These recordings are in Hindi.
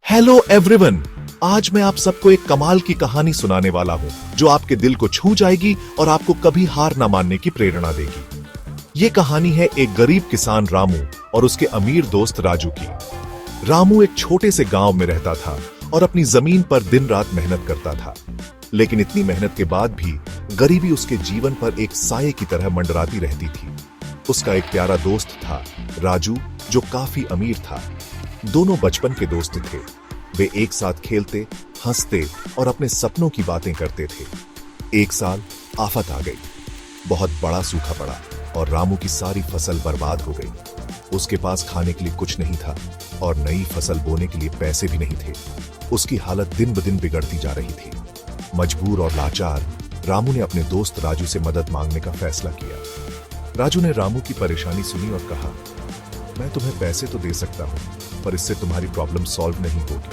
Hello everyone. आज मैं आप सबको एक कमाल की कहानी सुनाने वाला हूं जो आपके दिल को छू जाएगी और आपको कभी हार ना मानने की प्रेरणा देगी। ये कहानी है एक गरीब किसान रामू और उसके अमीर दोस्त राजू की। रामू एक छोटे से गांव में रहता था और अपनी जमीन पर दिन रात मेहनत करता था, लेकिन इतनी मेहनत के बाद भी गरीबी उसके जीवन पर एक साये की तरह मंडराती रहती थी। उसका एक प्यारा दोस्त था राजू, जो काफी अमीर था। दोनों बचपन के दोस्त थे। वे एक साथ खेलते, हंसते और अपने सपनों की बातें करते थे। एक साल आफत आ गई। बहुत बड़ा सूखा पड़ा और रामू की सारी फसल बर्बाद हो गई। उसके पास खाने के लिए कुछ नहीं था और नई फसल बोने के लिए पैसे भी नहीं थे। उसकी हालत दिन ब दिन बिगड़ती जा रही थी। मजबूर और लाचार रामू ने अपने दोस्त राजू से मदद मांगने का फैसला किया। राजू ने रामू की परेशानी सुनी और कहा, मैं तुम्हें पैसे तो दे सकता हूं, पर इससे तुम्हारी प्रॉब्लम सॉल्व नहीं होगी।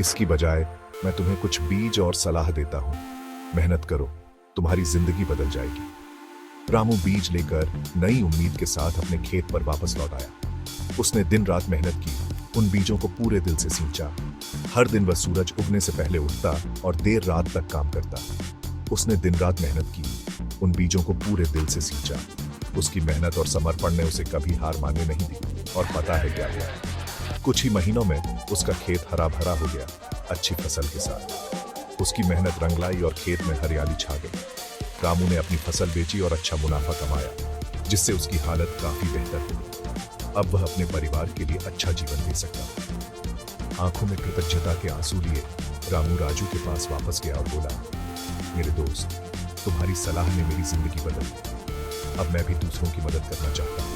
इसकी बजाय मैं तुम्हें कुछ बीज और सलाह देता हूं। मेहनत करो, तुम्हारी जिंदगी बदल जाएगी। रामू बीज लेकर नई उम्मीद के साथ अपने खेत पर वापस लौट आया। उसने दिन रात मेहनत की, उन बीजों को पूरे दिल से सींचा। हर दिन वह सूरज उगने से पहले उठता और देर रात तक काम करता। उसने दिन रात मेहनत की, उन बीजों को पूरे दिल से सींचा। उसकी मेहनत और समर्पण ने उसे कभी हार मानने नहीं दी। और पता है क्या हुआ? कुछ ही महीनों में उसका खेत हरा भरा हो गया, अच्छी फसल के साथ। उसकी मेहनत रंग लाई और खेत में हरियाली छा गई। रामू ने अपनी फसल बेची और अच्छा मुनाफा कमाया, जिससे उसकी हालत काफी बेहतर हुई। अब वह अपने परिवार के लिए अच्छा जीवन दे सकता। आंखों में कृतज्ञता के आंसू लिए रामू राजू के पास वापस गया और बोला, मेरे दोस्त, तुम्हारी सलाह ने मेरी जिंदगी बदली। अब मैं भी दूसरों की मदद करना चाहता हूँ।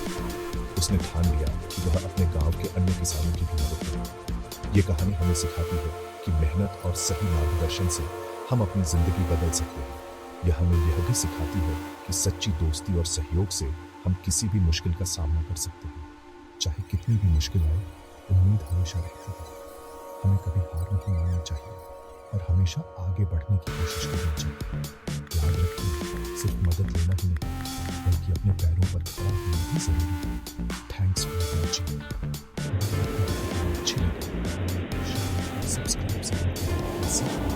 उसने ठान लिया कि वह अपने गांव के अन्य किसानों की भी मदद करेगा। ये कहानी हमें सिखाती है कि मेहनत और सही मार्गदर्शन से हम अपनी जिंदगी बदल सकते हैं। यह हमें यह भी सिखाती है कि सच्ची दोस्ती और सहयोग से हम किसी भी मुश्किल का सामना कर सकते हैं। चाहे कितनी भी मुश्किल आए, उम्मीद हमेशा रहती है। हमें कभी हार नहीं मानना चाहिए और हमेशा आगे बढ़ने की कोशिश करनी चाहिए। याद रखिए, सिर्फ मदद लेना ही नहीं, बल्कि अपने पैरों पर खड़ा होना भी जरूरी है। Thanks for watching. अच्छी लगी सब्सक्राइब जरूर करें।